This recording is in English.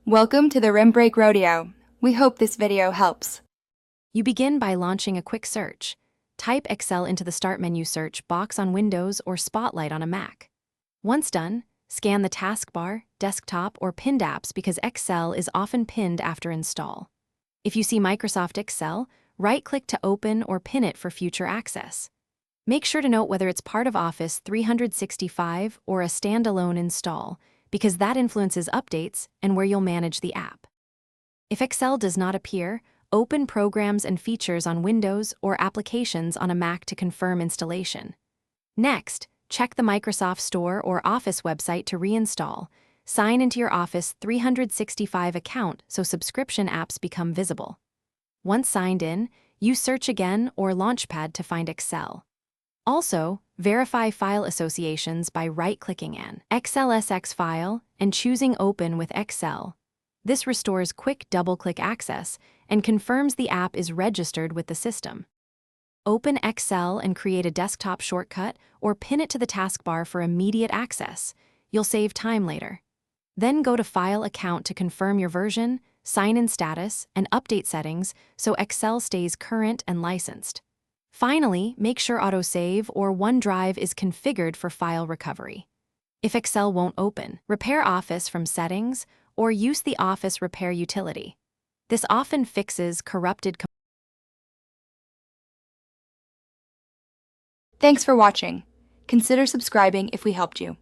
Welcome to the Rim Break Rodeo. We hope this video helps. You begin by launching a quick search. Type Excel into the Start menu search box on Windows or Spotlight on a Mac. Once done, scan the taskbar, desktop, or pinned apps because Excel is often pinned after install. If you see Microsoft Excel, right-click to open or pin it for future access. Make sure to note whether it's part of Office 365 or a standalone install, because that influences updates and where you'll manage the app. If Excel does not appear, open Programs and Features on Windows or Applications on a Mac to confirm installation. Next, check the Microsoft Store or Office website to reinstall. Sign into your Office 365 account so subscription apps become visible. Once signed in, use Search Again or Launchpad to find Excel. Also, verify file associations by right-clicking an XLSX file and choosing Open with Excel. This restores quick double-click access and confirms the app is registered with the system. Open Excel and create a desktop shortcut or pin it to the taskbar for immediate access. You'll save time later. Then go to File Account to confirm your version, sign-in status, and update settings so Excel stays current and licensed. Finally, make sure Autosave or OneDrive is configured for file recovery. If Excel won't open, repair Office from Settings or use the Office Repair utility. This often fixes corrupted. Thanks for watching. Consider subscribing if we helped you.